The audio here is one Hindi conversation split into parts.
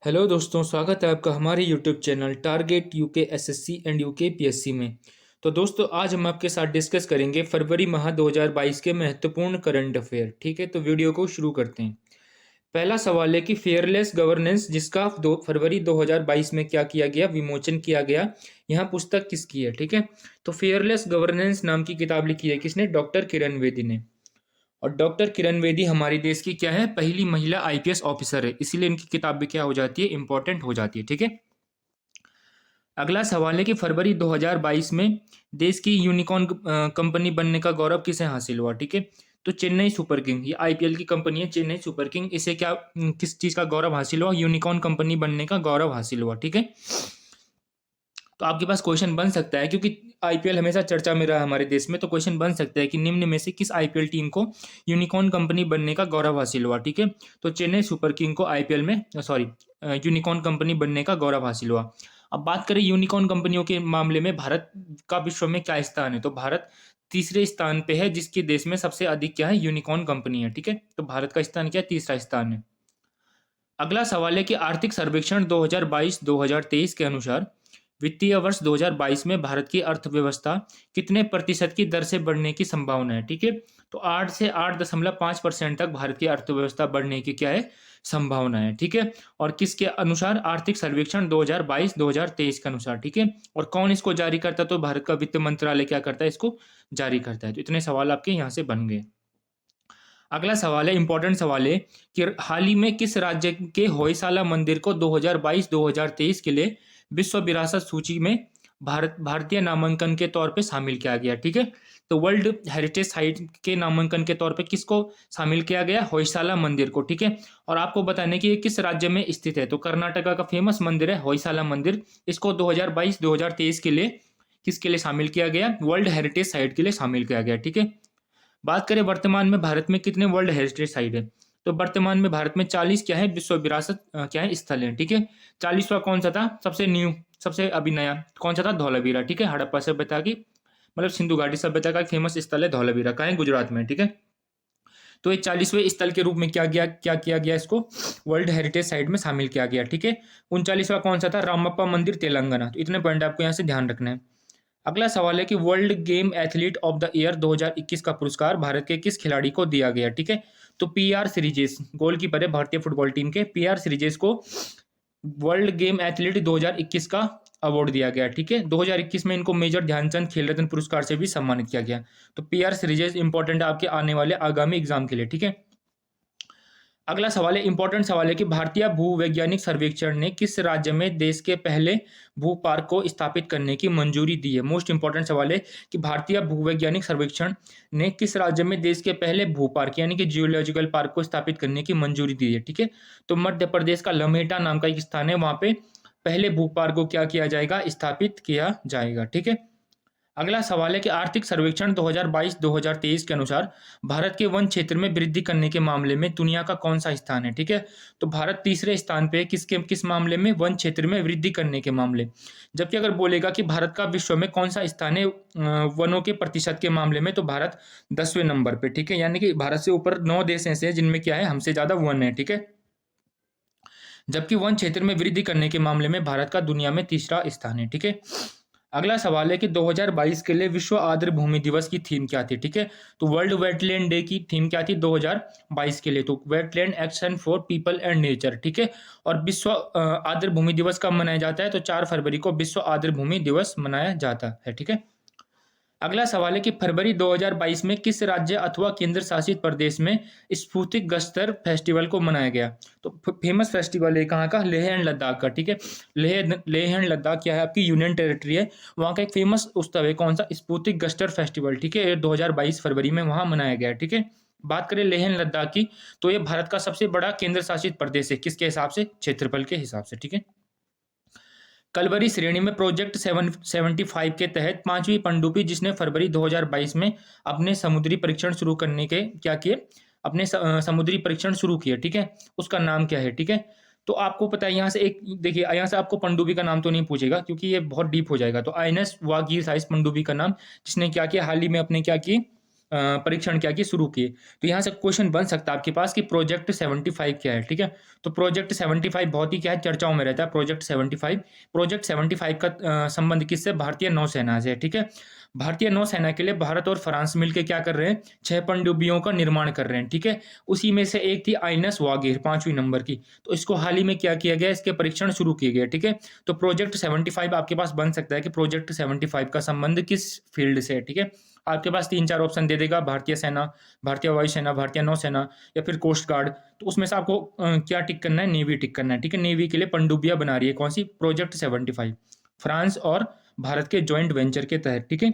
हेलो दोस्तों, स्वागत है आपका हमारे YouTube channel target UK SSC and UK PSC में। तो दोस्तों, आज हम आपके साथ डिस्कस करेंगे फरवरी माह 2022 के महत्वपूर्ण करंट अफेयर। ठीक है, तो वीडियो को शुरू करते हैं। पहला सवाल है कि फेयरलेस गवर्नेंस, जिसका 2 फरवरी 2022 में क्या किया गया, विमोचन किया गया। यहाँ पुस्तक किसकी है? ठीक है, तो फेयरलेस गवर्नेंस नाम की किताब लिखी है किसने? डॉक्टर किरण बेदी ने। और डॉक्टर किरण बेदी हमारी देश की क्या है? पहली महिला आईपीएस ऑफिसर है, इसीलिए इनकी किताब भी क्या हो जाती है? इंपॉर्टेंट हो जाती है। ठीक है, अगला सवाल है कि फरवरी 2022 में देश की यूनिकॉर्न कंपनी बनने का गौरव किसे हासिल हुआ? ठीक है, तो चेन्नई सुपर किंग, ये आईपीएल की कंपनी है चेन्नई सुपर किंग, इसे क्या किस चीज का गौरव हासिल हुआ? यूनिकॉर्न कंपनी बनने का गौरव हासिल हुआ। ठीक है, तो आपके पास क्वेश्चन बन सकता है, क्योंकि आईपीएल हमेशा चर्चा में रहा हमारे देश में, तो क्वेश्चन बन सकता है कि निम्न में से किस आईपीएल टीम को यूनिकॉर्न कंपनी बनने का गौरव हासिल हुआ? ठीक है, तो चेन्नई सुपर किंग को आईपीएल में यूनिकॉर्न कंपनी बनने का गौरव हासिल हुआ। अब बात करें यूनिकॉर्न कंपनियों के मामले में भारत का विश्व में क्या स्थान है, तो भारत तीसरे स्थान पे है, जिसके देश में सबसे अधिक क्या है? यूनिकॉर्न कंपनी है। ठीक है, तो भारत का स्थान क्या है? तीसरा स्थान है। अगला सवाल है कि आर्थिक सर्वेक्षण 2022-2023 के अनुसार वित्तीय वर्ष 2022 में भारत की अर्थव्यवस्था कितने प्रतिशत की दर से बढ़ने की संभावना है? ठीक है, तो 8 से 8.5% तक भारत की अर्थव्यवस्था बढ़ने की क्या है? संभावना है। ठीक है, और किसके अनुसार? आर्थिक सर्वेक्षण 2022-2023 के अनुसार। ठीक है, और कौन इसको जारी करता है? तो भारत का वित्त मंत्रालय क्या करता है? इसको जारी करता है। तो इतने सवाल आपके यहाँ से बन गए। अगला सवाल है, इंपॉर्टेंट सवाल है कि हाल ही में किस राज्य के होयसाला मंदिर को 2022-2023 के लिए विश्व विरासत सूची में भारतीय नामांकन के तौर पे शामिल किया गया? ठीक है, तो वर्ल्ड हेरिटेज साइट के नामांकन के तौर पे किसको शामिल किया गया? होयसाला मंदिर को। ठीक है, और आपको बताने कि ये किस राज्य में स्थित है, तो कर्नाटका का फेमस मंदिर है होयसाला मंदिर। इसको 2022-2023 के लिए किसके लिए शामिल किया गया? वर्ल्ड हेरिटेज साइट के लिए शामिल किया गया। ठीक है, बात करें वर्तमान में भारत में कितने वर्ल्ड हेरिटेज साइट है, तो वर्तमान में भारत में 40 क्या है? विश्व विरासत क्या है? स्थल है। ठीक है, 40वां कौन सा था? सबसे न्यू, सबसे अभी नया कौन सा था? धौलावीरा। ठीक है, हड़प्पा सभ्यता की, मतलब सिंधु घाटी सभ्यता का एक फेमस स्थल है धौलावीरा, का है गुजरात में। ठीक है, तो ये 40वें स्थल के रूप में क्या किया गया? इसको वर्ल्ड हेरिटेज साइट में शामिल किया गया। ठीक है, 39वां कौन सा था? रामप्पा मंदिर, तेलंगाना। तो इतने पॉइंट आपको यहाँ से ध्यान रखना है। अगला सवाल है कि world game athlete of the year 2021 का पुरस्कार भारत के किस खिलाड़ी को दिया गया? ठीक है, तो पीआर सीरीजेस, गोलकीपर है भारतीय फुटबॉल टीम के, पीआर सीरीजेस को वर्ल्ड गेम एथलीट 2021 का अवार्ड दिया गया। ठीक है, 2021 में इनको मेजर ध्यानचंद खेल रत्न पुरस्कार से भी सम्मानित किया गया। तो पीआर सीरीजेस इंपॉर्टेंट है आपके आने वाले आगामी एग्जाम के लिए। ठीक है, अगला सवाल है, इंपॉर्टेंट सवाल है कि भारतीय भूवैज्ञानिक सर्वेक्षण ने किस राज्य में देश के पहले भू पार्क को स्थापित करने की मंजूरी दी है? मोस्ट इंपॉर्टेंट सवाल है कि भारतीय भूवैज्ञानिक सर्वेक्षण ने किस राज्य में देश के पहले भू पार्क यानी कि जियोलॉजिकल पार्क को स्थापित करने की मंजूरी दी है? ठीक है, तो मध्य प्रदेश का लम्हेटा नाम का एक स्थान है, वहां पे पहले भू पार्क को क्या किया जाएगा? स्थापित किया जाएगा। ठीक है, अगला सवाल है कि आर्थिक सर्वेक्षण 2022-2023 के अनुसार भारत के वन क्षेत्र में वृद्धि करने के मामले में दुनिया का कौन सा स्थान है? ठीक है, तो भारत तीसरे स्थान पे है, किस मामले में? वन क्षेत्र में वृद्धि करने के मामले। जबकि अगर बोलेगा कि भारत का विश्व में कौन सा स्थान है वनों के प्रतिशत के मामले में, तो भारत 10वें नंबर पे। ठीक है, यानी कि भारत से ऊपर 9 देश ऐसे हैं जिनमें क्या है? हमसे ज्यादा वन है। ठीक है, जबकि वन क्षेत्र में वृद्धि करने के मामले में भारत का दुनिया में तीसरा स्थान है। ठीक है, अगला सवाल है कि 2022 के लिए विश्व आर्द्र भूमि दिवस की थीम क्या थी? ठीक है, तो वर्ल्ड वेटलैंड डे की थीम क्या थी 2022 के लिए? तो wetland action for people and nature. ठीक है, और विश्व आर्द्र भूमि दिवस कब मनाया जाता है? तो 4 फरवरी को विश्व आर्द्र भूमि दिवस मनाया जाता है। ठीक है, अगला सवाल है कि फरवरी 2022 में किस राज्य अथवा केंद्र शासित प्रदेश में स्फूर्तिक गस्तर फेस्टिवल को मनाया गया? तो फेमस फेस्टिवल है कहाँ का? लेह एंड लद्दाख का। ठीक है, लेह एंड लद्दाख क्या है? आपकी यूनियन टेरिटरी है, वहाँ का एक फेमस उत्सव है, कौन सा? स्फूर्तिक गस्तर फेस्टिवल। ठीक है, ये 2022 फरवरी में वहाँ मनाया गया। ठीक है, बात करें लेह एंड लद्दाख की, तो ये भारत का सबसे बड़ा केंद्र शासित प्रदेश है, किसके हिसाब से? क्षेत्रफल के हिसाब से। ठीक है, कलवरी श्रेणी में प्रोजेक्ट 775 के तहत पांचवी पनडुब्बी जिसने फरवरी 2022 में अपने समुद्री परीक्षण शुरू करने के क्या किए? अपने समुद्री परीक्षण शुरू किए। ठीक है, उसका नाम क्या है? ठीक है, तो आपको पता है यहाँ से एक देखिए, यहाँ से आपको पनडुब्बी का नाम तो नहीं पूछेगा क्योंकि ये बहुत डीप हो जाएगा। तो आईएनएस वागीर था इस पनडुब्बी का नाम, जिसने क्या किया? हाल ही में अपने क्या किए? परीक्षण क्या किए, शुरू किए। तो यहाँ से क्वेश्चन बन सकता है आपके पास कि प्रोजेक्ट 75 क्या है, ठीक है। तो प्रोजेक्ट 75 बहुत ही क्या है, चर्चाओं में रहता है प्रोजेक्ट 75। प्रोजेक्ट 75 का संबंध किससे, भारतीय नौसेना से, ठीक है। भारतीय नौसेना के लिए भारत और फ्रांस मिलकर क्या कर रहे हैं, 6 पनडुब्बियों का निर्माण कर रहे हैं, ठीक है। उसी में से एक थी आइनस वागीर 5वीं नंबर की। तो इसको हाल ही में क्या किया गया, इसके परीक्षण शुरू किए गए, ठीक है। तो प्रोजेक्ट 75 आपके पास बन सकता है कि प्रोजेक्ट 75 का संबंध किस फील्ड से है, ठीक है। आपके पास 3-4 ऑप्शन दे देगा, भारतीय सेना, भारतीय वायुसेना, भारतीय नौसेना या फिर कोस्ट गार्ड। तो उसमें से आपको क्या टिक करना है, नेवी टिक करना है, ठीक है। नेवी के लिए पनडुब्बियां बना रही है, कौन सी, प्रोजेक्ट 75, फ्रांस और भारत के जॉइंट वेंचर के तहत, ठीक है।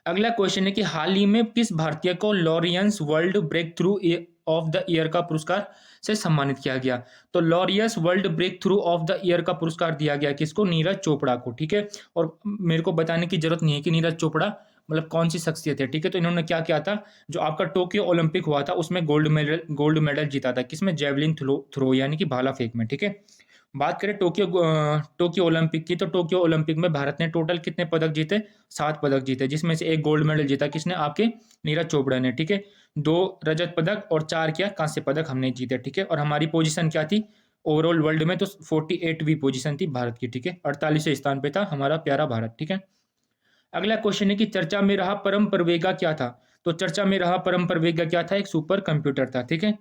अगला क्वेश्चन है कि हाल ही में किस भारतीय को Laureus world breakthrough of the year का पुरस्कार से सम्मानित किया गया। तो Laureus world breakthrough of the year का पुरस्कार दिया गया किसको, नीरज चोपड़ा को, ठीक है। और मेरे को बताने की जरूरत नहीं है कि नीरज चोपड़ा मतलब कौन सी शख्सियत है, ठीक है। तो इन्होंने क्या किया था, जो आपका टोक्यो ओलंपिक हुआ था उसमें गोल्ड मेडल जीता था, किसमें, जेवलिन थ्रो यानी कि भाला फेंक में, ठीक है। बात करें टोक्यो ओलंपिक की, तो टोक्यो ओलंपिक में भारत ने टोटल कितने पदक जीते, 7 पदक जीते, जिसमें से एक गोल्ड मेडल जीता किसने, आपके नीरज चोपड़ा ने, ठीक है। 2 रजत पदक और 4 क्या कांस्य पदक हमने जीते, ठीक है। और हमारी पोजीशन क्या थी ओवरऑल वर्ल्ड में, तो 48वीं पोजीशन थी भारत की, ठीक है। 48वें स्थान पे था हमारा प्यारा भारत, ठीक है। अगला क्वेश्चन है कि चर्चा में रहा परम प्रवेगा क्या था। तो चर्चा में रहा परम प्रवेगा क्या था, एक सुपर कंप्यूटर था, ठीक है।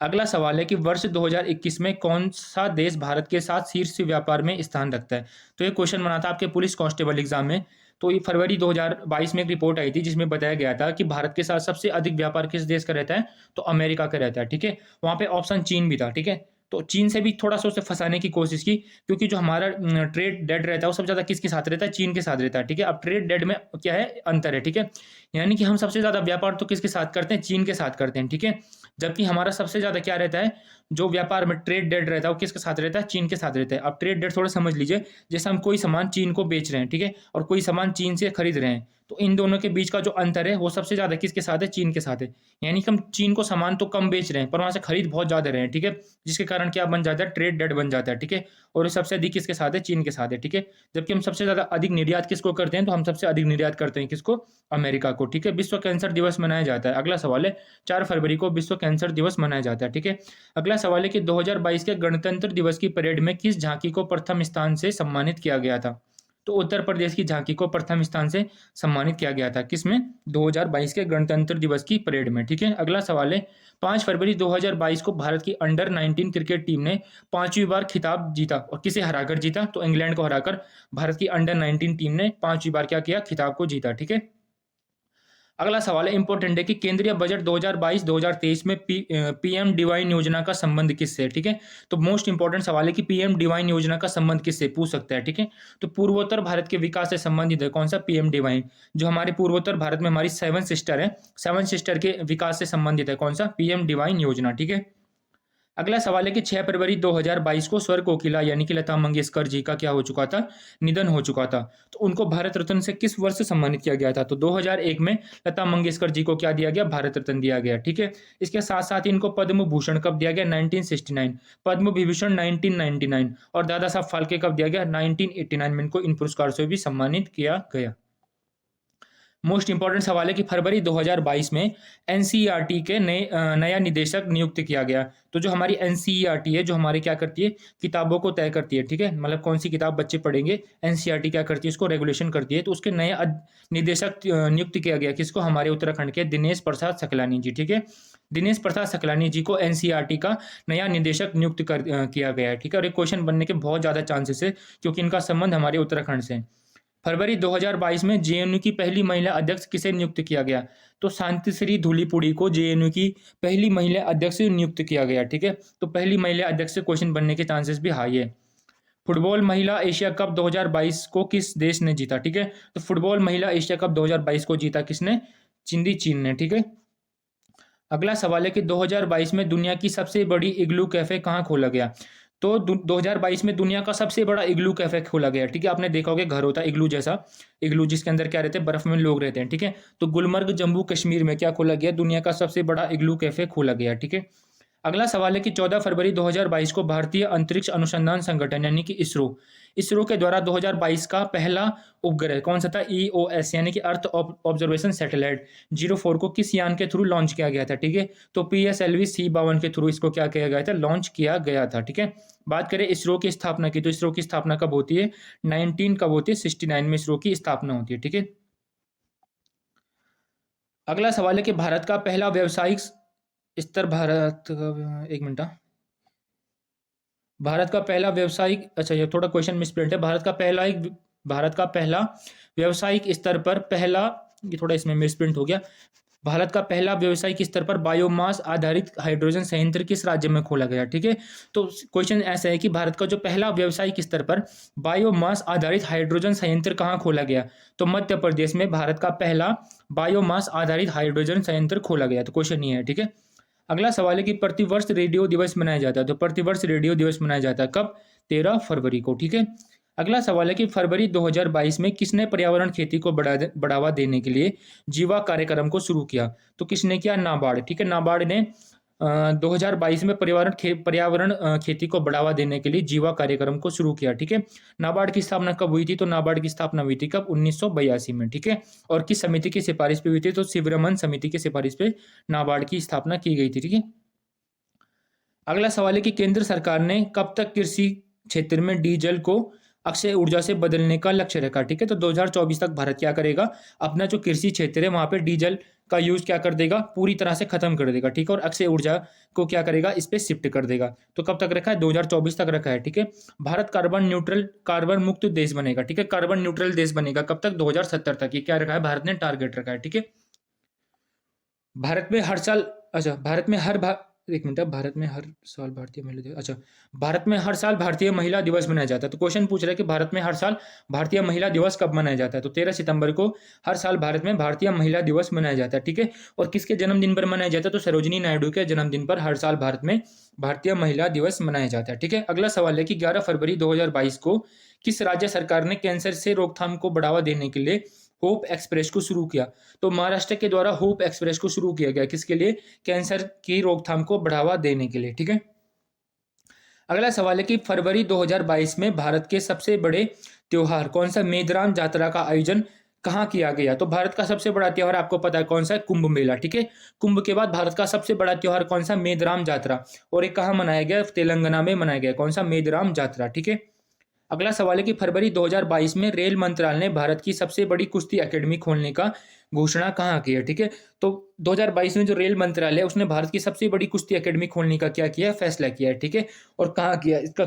अगला सवाल है कि वर्ष 2021 में कौन सा देश भारत के साथ शीर्ष व्यापार में स्थान रखता है। तो ये क्वेश्चन बना था आपके पुलिस कांस्टेबल एग्जाम में। तो ये फरवरी 2022 में एक रिपोर्ट आई थी जिसमें बताया गया था कि भारत के साथ सबसे अधिक व्यापार किस देश का रहता है, तो अमेरिका का रहता है, ठीक है। वहां पे ऑप्शन चीन भी था, ठीक है। तो चीन से भी थोड़ा सा उसे फंसाने की कोशिश की, क्योंकि जो हमारा ट्रेड डेड रहता है वो सबसे ज्यादा किसके साथ रहता है, चीन के साथ रहता है, ठीक है। अब ट्रेड डेड में क्या है, अंतर है, ठीक है। यानी कि हम सबसे ज्यादा व्यापार तो किसके साथ करते हैं, चीन के साथ करते हैं, ठीक है। जबकि हमारा सबसे ज्यादा क्या रहता है, जो व्यापार में ट्रेड डेड रहता है वो किसके साथ रहता है, चीन के साथ रहता है। अब ट्रेड डेड थोड़ा समझ लीजिए, जैसे हम कोई सामान चीन को बेच रहे हैं, ठीक है, और कोई सामान चीन से खरीद रहे हैं, तो इन दोनों के बीच का जो अंतर है वो सबसे ज्यादा किसके साथ है, चीन के साथ है। यानी कि हम चीन को सामान तो कम बेच रहे हैं पर वहां से खरीद बहुत ज्यादा रहे हैं, ठीक है। जिसके कारण क्या बन जाता है, ट्रेड डेड बन जाता है, ठीक है। और ये सबसे अधिक किसके साथ है, चीन के साथ है, ठीक है। जबकि हम सबसे ज्यादा अधिक निर्यात किसको करते हैं, तो हम सबसे अधिक निर्यात करते हैं किसको, अमेरिका को, ठीक है। विश्व कैंसर दिवस मनाया जाता है। अगला सवाल है 4 फरवरी को विश्व कैंसर दिवस मनाया जाता है, ठीक है। अगला सवाल है कि 2022 के गणतंत्र दिवस की परेड में किस झांकी को प्रथम स्थान से सम्मानित किया गया था। तो उत्तर प्रदेश की झांकी को प्रथम स्थान से सम्मानित किया गया था, किसमें, 2022 के गणतंत्र दिवस की परेड में, ठीक है। अगला सवाल है 5 फरवरी 2022 को भारत की अंडर 19 क्रिकेट टीम ने 5वीं बार खिताब जीता, और किसे हराकर जीता, तो इंग्लैंड को हराकर भारत की अंडर 19 टीम ने 5वीं बार क्या किया, खिताब को जीता, ठीक है। अगला सवाल है इंपॉर्टेंट है कि केंद्रीय बजट 2022-2023 में पीएम डिवाइन योजना का संबंध किससे है, ठीक है। तो मोस्ट इंपॉर्टेंट सवाल है कि पीएम डिवाइन योजना का संबंध किससे, पूछ सकता है, ठीक है। तो पूर्वोत्तर भारत के विकास से संबंधित है, कौन सा, पीएम डिवाइन। जो हमारे पूर्वोत्तर भारत में हमारी 7 सिस्टर है, 7 सिस्टर के विकास से संबंधित है, कौन सा, पीएम डिवाइन योजना, ठीक है। अगला सवाल है कि 6 फरवरी 2022 को स्वर कोकिला यानी कि लता मंगेशकर जी का क्या हो चुका था, निधन हो चुका था। तो उनको भारत रत्न से किस वर्ष सम्मानित किया गया था, तो 2001 में लता मंगेशकर जी को क्या दिया गया, भारत रत्न दिया गया, ठीक है। इसके साथ साथ इनको पद्म भूषण कब दिया गया, 1969, पद्म विभूषण 1999, और दादा साहब फाल्के कब दिया गया, 1989 में इनको इन पुरस्कार से भी सम्मानित किया गया। मोस्ट इंपॉर्टेंट सवाल है कि फरवरी 2022 में एनसीईआरटी के नया निदेशक नियुक्त किया गया। तो जो हमारी एनसीईआरटी है, जो हमारे क्या करती है, किताबों को तय करती है, ठीक है, मतलब कौन सी किताब बच्चे पढ़ेंगे, एनसीईआरटी क्या करती है, उसको रेगुलेशन करती है। तो उसके नए निदेशक नियुक्त किया गया किसको, हमारे उत्तराखंड के दिनेश प्रसाद सकलानी जी, ठीक है। दिनेश प्रसाद सकलानी जी को एनसीईआरटी का नया निदेशक नियुक्त किया गया है, ठीक है। और एक क्वेश्चन बनने के बहुत ज्यादा चांसेस है क्योंकि इनका संबंध हमारे उत्तराखंड से। फरवरी 2022 में जेएनयू की पहली महिला अध्यक्ष किसे नियुक्त किया गया, तो शांतिश्री धूलीपुड़ी को जेएनयू की पहली महिला अध्यक्ष नियुक्त किया गया, ठीक है। तो पहली महिला अध्यक्ष से क्वेश्चन बनने के चांसेस भी हाई है। फुटबॉल महिला एशिया कप 2022 को किस देश ने जीता, ठीक है। तो फुटबॉल महिला एशिया कप 2022 को जीता किसने, चीन ने, ठीक है। अगला सवाल है कि 2022 में दुनिया की सबसे बड़ी इग्लू कैफे कहाँ खोला गया। तो 2022 में दुनिया का सबसे बड़ा इग्लू कैफे खोला गया, ठीक है। आपने देखा होगा घर होता है इग्लू जैसा, इग्लू जिसके अंदर क्या रहते हैं, बर्फ में लोग रहते हैं, ठीक है। तो गुलमर्ग जम्मू कश्मीर में क्या खोला गया, दुनिया का सबसे बड़ा इग्लू कैफे खोला गया, ठीक है। अगला सवाल है कि 14 फरवरी 2022 को भारतीय अंतरिक्ष अनुसंधान संगठन यानी कि इसरो इसरो के द्वारा 2022 का पहला उपग्रह कौन सा था? ईओएस यानी कि अर्थ ऑब्जर्वेशन सैटेलाइट 04 को किस यान के थ्रू लॉन्च किया गया था? ठीक है, तो पीएसएलवी C52 के थ्रू इसको क्या किया गया था? लॉन्च किया गया था। ठीक है, बात करें इसरो की स्थापना की, तो इसरो की स्थापना कब होती है? 69 में इसरो की स्थापना होती है। ठीक है, अगला सवाल है कि भारत का पहला व्यावसायिक स्तर एक मिनट भारत का पहला व्यावसायिक, अच्छा ये थोड़ा क्वेश्चन मिसप्रिंट है। भारत का पहला व्यावसायिक स्तर पर पहला, ये थोड़ा इसमें मिसप्रिंट हो गया। भारत का पहला व्यावसायिक स्तर पर बायोमास आधारित हाइड्रोजन संयंत्र किस राज्य में खोला गया? ठीक है, तो क्वेश्चन ऐसा है कि भारत का जो पहला व्यावसायिक स्तर पर बायोमास आधारित हाइड्रोजन संयंत्र कहाँ खोला गया? तो मध्य प्रदेश में भारत का पहला बायोमास आधारित हाइड्रोजन संयंत्र खोला गया। तो क्वेश्चन ये है। ठीक है, अगला सवाल है कि प्रतिवर्ष रेडियो दिवस मनाया जाता है, तो प्रतिवर्ष रेडियो दिवस मनाया जाता है कब? 13 फरवरी को। ठीक है, अगला सवाल है कि फरवरी 2022 में किसने पर्यावरण खेती को बढ़ावा देने के लिए जीवा कार्यक्रम को शुरू किया? तो किसने किया? नाबार्ड। ठीक है, नाबार्ड ने 2022 में पर्यावरण खेती को बढ़ावा देने के लिए जीवा कार्यक्रम को शुरू किया। ठीक है, नाबार्ड की स्थापना कब हुई थी? तो नाबार्ड की स्थापना हुई थी कब? 1982 में। ठीक है, और किस समिति की सिफारिश पे हुई थी? तो शिवरमन समिति की सिफारिश पे नाबार्ड की स्थापना की गई थी। ठीक है, अगला सवाल है कि केंद्र सरकार ने कब तक कृषि क्षेत्र में डीजल को अक्षय ऊर्जा से बदलने का लक्ष्य रखा? ठीक है, तो 2024 तक भारत क्या करेगा? अपना जो कृषि क्षेत्र है वहां पे डीजल का यूज क्या कर देगा? पूरी तरह से खत्म कर देगा। ठीक है, और अक्षय ऊर्जा को क्या करेगा? इस पे शिफ्ट कर देगा। तो कब तक रखा है? 2024 तक रखा है। ठीक है, भारत कार्बन मुक्त देश बनेगा। ठीक है, कार्बन न्यूट्रल देश बनेगा कब तक? 2070 तक। ये क्या रखा है? भारत ने टारगेट रखा है। ठीक है, भारत में हर साल, अच्छा भारत में हर एक मिनट, भारत में हर साल भारतीय महिला दिवस, अच्छा भारत में हर साल भारतीय महिला दिवस मनाया जाता है। तो क्वेश्चन पूछ रहा है कि भारत में हर साल भारतीय महिला दिवस कब मनाया जाता है? तो 13 सितंबर को हर साल भारत में भारतीय महिला दिवस मनाया जाता है। ठीक है, और किसके जन्मदिन पर मनाया जाता है? तो सरोजिनी नायडू के जन्मदिन पर हर साल भारत में भारतीय महिला दिवस मनाया जाता है। ठीक है, अगला सवाल है कि 11 फरवरी 2022 को किस राज्य सरकार ने कैंसर से रोकथाम को बढ़ावा देने के लिए होप एक्सप्रेस को शुरू किया? तो महाराष्ट्र के द्वारा होप एक्सप्रेस को शुरू किया गया। किसके लिए? कैंसर की रोकथाम को बढ़ावा देने के लिए। ठीक है, अगला सवाल है कि फरवरी 2022 में भारत के सबसे बड़े त्योहार कौन सा मेदराम जात्रा का आयोजन कहाँ किया गया? तो भारत का सबसे बड़ा त्योहार आपको पता है कौन सा है? कुंभ मेला। ठीक है, कुंभ के बाद भारत का सबसे बड़ा त्योहार कौन सा? मेदराम जात्रा। और ये कहाँ मनाया गया? तेलंगाना में मनाया गया। कौन सा? मेदराम जात्रा। ठीक है, अगला सवाल है कि फरवरी 2022 में रेल मंत्रालय ने भारत की सबसे बड़ी कुश्ती एकेडमी खोलने का घोषणा कहाँ की है? ठीक है, तो 2022 में जो रेल मंत्रालय है उसने भारत की सबसे बड़ी कुश्ती एकेडमी खोलने का क्या किया? फैसला किया है। ठीक है, और कहाँ किया इसका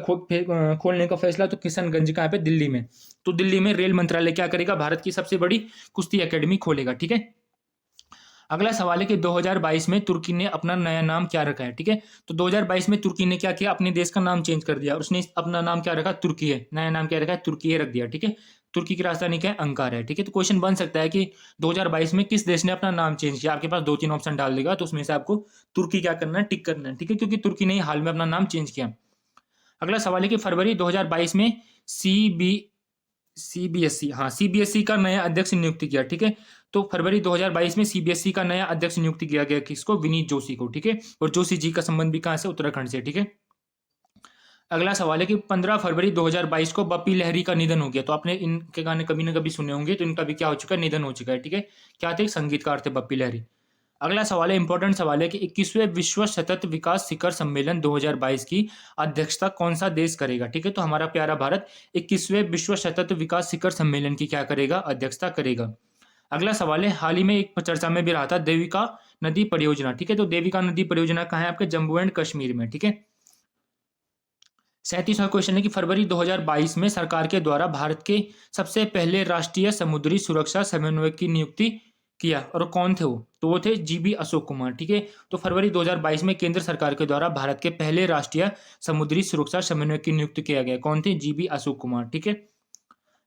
खोलने का फैसला? तो किशनगंज कहाँ पे? दिल्ली में। तो दिल्ली में रेल मंत्रालय क्या करेगा? भारत की सबसे बड़ी कुश्ती एकेडमी खोलेगा। ठीक है, अगला सवाल है कि 2022 में तुर्की ने अपना नया नाम क्या रखा है? ठीक है, तो 2022 में तुर्की ने क्या किया? अपने देश का नाम चेंज कर दिया। उसने अपना नाम क्या रखा? तुर्की है। नया नाम क्या रखा है? तुर्की है रख दिया। ठीक है, तुर्की की राजधानी क्या है? अंकार है। ठीक है, तो क्वेश्चन बन सकता है कि 2022 में किस देश ने अपना नाम चेंज किया? आपके पास 2-3 ऑप्शन डाल देगा, तो उसमें से आपको तुर्की क्या करना है? टिक करना है। ठीक है, क्योंकि तुर्की ने हाल में अपना नाम चेंज किया। अगला सवाल है कि फरवरी 2022 में सीबीएसई का नया अध्यक्ष नियुक्त किया। ठीक है, तो फरवरी 2022 में सीबीएसई का नया अध्यक्ष नियुक्त किया गया। किसको? विनीत जोशी को। ठीक है, और जोशी जी का संबंध भी कहां से? उत्तराखंड से। ठीक है, अगला सवाल है कि 15 फरवरी 2022 को बप्पी लहरी का निधन हो गया। तो आपने इनके गाने कभी ना कभी सुने होंगे, तो इनका भी क्या हो चुका है? निधन हो चुका है। ठीक है, क्या थे? संगीतकार थे बप्पी लहरी। अगला सवाल है, इंपॉर्टेंट सवाल है कि 21वें विश्व सतत विकास शिखर सम्मेलन 2022 की अध्यक्षता कौन सा देश करेगा? ठीक है, तो हमारा प्यारा भारत 21वें विश्व सतत विकास शिखर सम्मेलन की क्या करेगा? अध्यक्षता करेगा। अगला सवाल है, हाल ही में एक चर्चा में भी रहा था देविका नदी परियोजना। ठीक है, तो देविका नदी परियोजना कहाँ है? आपके जम्मू एंड कश्मीर में। ठीक है, 37वां क्वेश्चन है कि फरवरी 2022 में सरकार के द्वारा भारत के सबसे पहले राष्ट्रीय समुद्री सुरक्षा समन्वयक की नियुक्ति किया, और कौन थे वो? तो वो थे जीबी अशोक कुमार। ठीक है, तो फरवरी 2022 में केंद्र सरकार के द्वारा भारत के पहले राष्ट्रीय समुद्री सुरक्षा समन्वयक की नियुक्ति किया गया। कौन थे? जीबी अशोक कुमार। ठीक है,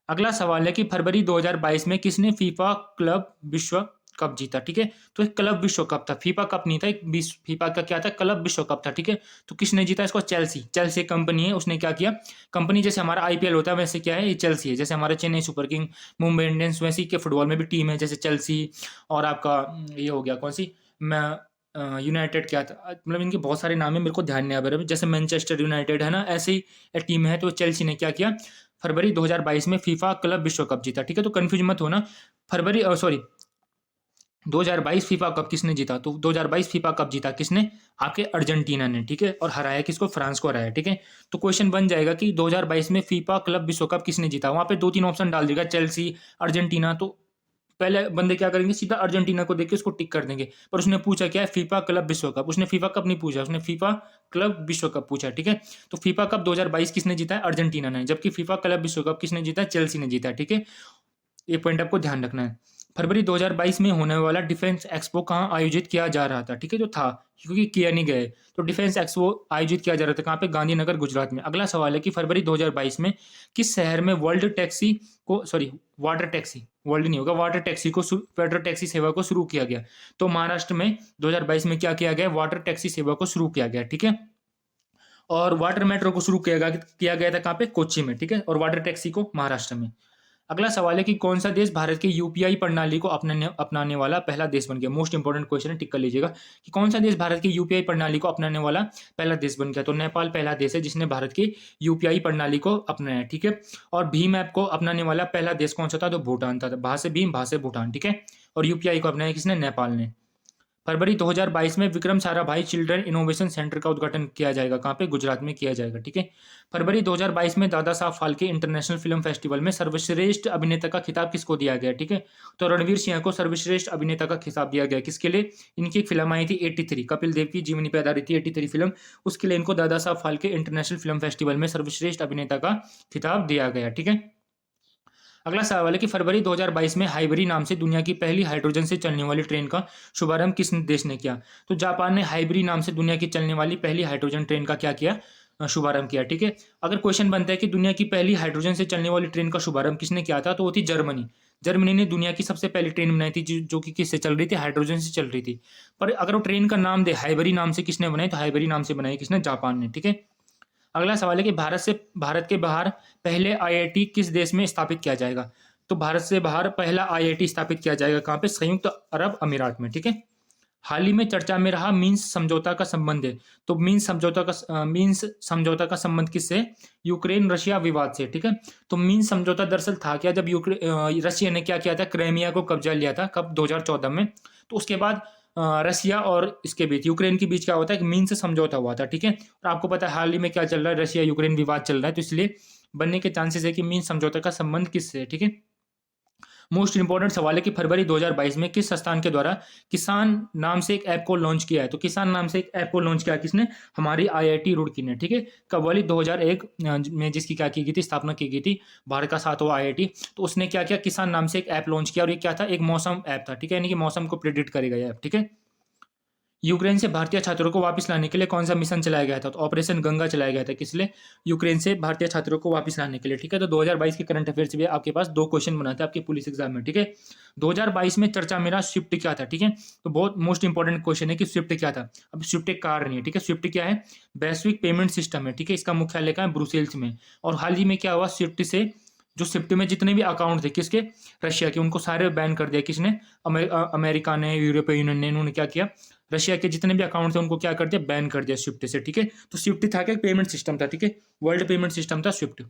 अगला सवाल है कि फरवरी 2022 में किसने फीफा क्लब विश्व कप जीता? ठीक है, तो एक क्लब विश्व कप था, फीफा कप नहीं था, एक फीफा का क्या था? क्लब विश्व कप था। ठीक है, तो किसने जीता इसको? चेल्सी कंपनी है, उसने क्या किया? कंपनी जैसे हमारा आईपीएल होता है वैसे क्या है? ये चेल्सी है। जैसे हमारा Chennai super king, Mumbai Indians, वैसे के फुटबॉल में भी टीम है जैसे चेल्सी। और आपका ये हो गया कौन सी? यूनाइटेड क्या था, मतलब इनके बहुत सारे नाम है, मेरे को ध्यान नहीं आ रहा है। जैसे मैनचेस्टर यूनाइटेड है ना, ऐसे ही टीम है। तो चेल्सी ने क्या किया, फरवरी 2022 में फीफा क्लब विश्व कप जीता। ठीक है, तो कंफ्यूज मत होना। फरवरी सॉरी 2022 फीफा कप किसने जीता, तो 2022 फीफा कप जीता किसने, आपके अर्जेंटीना ने। ठीक है, और हराया किसको, फ्रांस को हराया। ठीक है, तो क्वेश्चन बन जाएगा कि 2022 में फीफा क्लब विश्व कप किसने जीता। वहां पे 2-3 ऑप्शन डाल देगा, चेल्सी, अर्जेंटीना। तो पहले बंदे क्या करेंगे, सीधा अर्जेंटीना को देख के उसको टिक कर देंगे। पर उसने पूछा क्या है, फीफा क्लब विश्व कप। उसने फीफा कप नहीं पूछा, उसने फीफा क्लब विश्व कप पूछा। ठीक है, तो फीफा कप 2022 किसने जीता है, अर्जेंटीना ने। जबकि फीफा क्लब विश्व कप किसने जीता है, चेल्सी ने जीता है। ठीक है, ये पॉइंट आपको ध्यान रखना है। फरवरी 2022 में होने वाला डिफेंस एक्सपो कहाँ आयोजित किया जा रहा था। ठीक है, जो था, क्योंकि किया नहीं गए, तो डिफेंस एक्सपो आयोजित किया जा रहा था कहाँ पे, गांधीनगर गुजरात में। अगला सवाल है कि फरवरी 2022 में किस शहर में वर्ल्ड टैक्सी को, सॉरी वाटर टैक्सी, वर्ल्ड नहीं होगा, वाटर टैक्सी को, वाटर टैक्सी सेवा को शुरू किया गया। तो महाराष्ट्र में 2022 में क्या किया गया, वाटर टैक्सी सेवा को शुरू किया गया। ठीक है, और वाटर मेट्रो को शुरू किया गया था कहाँ पे, कोच्चि में। ठीक है, और वाटर टैक्सी को महाराष्ट्र में। अगला सवाल है कि कौन सा देश भारत के यूपीआई प्रणाली को अपनाने वाला पहला देश बन गया। मोस्ट इंपोर्टेंट क्वेश्चन है, टिक कर लीजिएगा कि कौन सा देश भारत की यूपीआई प्रणाली को अपनाने वाला पहला देश बन गया। तो नेपाल पहला देश है जिसने भारत की यूपीआई प्रणाली को अपनाया है। ठीक है, और भीम ऐप को अपनाने वाला पहला देश कौन सा था, तो भूटान था। भा से भीम, भा से भूटान। ठीक है, और यूपीआई को अपनाया किसने, नेपाल ने। फरवरी 2022 में Vikram Sarabhai children innovation centre का उद्घाटन किया जाएगा कहाँ पे, गुजरात में किया जाएगा। ठीक है, फरवरी 2022 में Dada Saheb Phalke international film festival में सर्वश्रेष्ठ अभिनेता का खिताब किसको दिया गया। ठीक है, तो रणवीर सिंह को सर्वश्रेष्ठ अभिनेता का खिताब दिया गया। किसके लिए, इनकी एक फिल्म आई थी 83, कपिल देव की जीवनी पे आधारित थी 83 फिल्म, उसके लिए इनको Dada Saheb Phalke international film festival में सर्वश्रेष्ठ अभिनेता का खिताब दिया गया। ठीक है, अगला सवाल है कि फरवरी 2022 में हाइबरी नाम से दुनिया की पहली हाइड्रोजन से चलने वाली ट्रेन का शुभारंभ किस देश ने किया। तो जापान ने हाइबरी नाम से दुनिया की चलने वाली पहली हाइड्रोजन ट्रेन का क्या किया, शुभारंभ किया। ठीक है, अगर क्वेश्चन बनता है कि दुनिया की पहली हाइड्रोजन से चलने वाली ट्रेन का शुभारंभ किसने किया था, तो वो थी जर्मनी। जर्मनी ने दुनिया की सबसे पहली ट्रेन बनाई थी जो कि किससे चल रही थी, हाइड्रोजन से चल रही थी। पर अगर वो ट्रेन का नाम दे हाइबरी नाम से, किसने बनाई, तो हाइबरी नाम से बनाई किसने, जापान ने। ठीक है, अगला सवाल है कि भारत के बाहर पहले आईआईटी किस देश में स्थापित किया जाएगा। तो भारत से बाहर पहला आईआईटी स्थापित किया जाएगा कहाँ पे, संयुक्त अरब अमीरात में। ठीक है, हाल ही में चर्चा में रहा मीन्स समझौता का संबंध है। तो मीन्स समझौता का संबंध किससे, यूक्रेन रशिया विवाद से। ठीक है, तो मीन्स समझौता दरअसल था क्या, जब रशिया ने क्या किया था, क्राइमिया को कब्जा लिया था, कब, 2014 में। तो उसके बाद रशिया और इसके बीच, यूक्रेन के बीच क्या होता है कि मीन्स समझौता हुआ था। ठीक है, और आपको पता है हाल ही में क्या चल रहा है, रशिया यूक्रेन विवाद चल रहा है, तो इसलिए बनने के चांसेस है कि मीन्स समझौता का संबंध किससे है। ठीक है, मोस्ट इंपोर्टेंट सवाल है कि फरवरी 2022 में किस संस्थान के द्वारा किसान नाम से एक ऐप को लॉन्च किया है। तो किसान नाम से एक ऐप को लॉन्च किया किसने, हमारी आईआईटी रुड़की ने। ठीक है, कब वाली, 2001 में, जिसकी क्या की गई थी, स्थापना की गई थी, भारत का 7वां आईआईटी। तो उसने क्या किया, किसान नाम से एक ऐप लॉन्च किया, और ये क्या था, एक मौसम ऐप था। ठीक है, यानी कि मौसम को प्रिडिक्ट करेगा ये ऐप। ठीक है, यूक्रेन से भारतीय छात्रों को वापस लाने के लिए कौन सा मिशन चलाया गया था, तो ऑपरेशन गंगा चलाया गया था। किस लिए, यूक्रेन से भारतीय छात्रों को वापस लाने के लिए। ठीक है, तो 2022 के करंट अफेयर्स भी आपके पास 2 क्वेश्चन बनाते हैं आपके पुलिस एग्जाम में। ठीक है, 2022 में चर्चा में रहा स्विफ्ट क्या था। ठीक है, तो बहुत मोस्ट इंपॉर्टेंट क्वेश्चन है कि स्विफ्ट क्या था। अब स्विफ्ट एक कार नहीं है। ठीक है, स्विफ्ट क्या है, वैश्विक पेमेंट सिस्टम है। ठीक है, इसका मुख्यालय कहाँ है, ब्रुसेल्स में। और हाल ही में क्या हुआ, स्विफ्ट में जितने भी अकाउंट थे किसके, रशिया के, उनको सारे बैन कर दिया किसने, अमेरिका ने, यूरोपियन यूनियन ने। इन्होंने क्या किया, रशिया के जितने भी अकाउंट थे उनको क्या कर दिया, बैन कर दिया स्विफ्ट से। ठीक है, तो स्विफ्ट था क्या, पेमेंट सिस्टम था। ठीक है, वर्ल्ड पेमेंट सिस्टम था स्विफ्ट।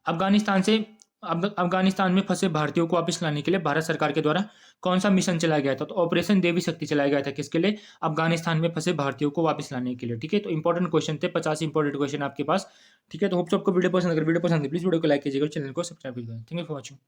अफगानिस्तान से अफगानिस्तान में फंसे भारतीयों को वापस लाने के लिए भारत सरकार के द्वारा कौन सा मिशन चलाया गया था, तो ऑपरेशन देवी शक्ति चलाया गया था। किसके लिए, अफगानिस्तान में फंसे भारतीयों को वापस लाने के लिए। ठीक है, तो इंपॉर्टेंट क्वेश्चन थे, 50 इंपॉर्टेंट क्वेश्चन आपके पास। ठीक है, तो होप आपको वीडियो पसंद, अगर वीडियो पसंद है प्लीज वीडियो को लाइक कीजिएगा, चैनल को सब्सक्राइब कीजिएगा। Thank you for watching.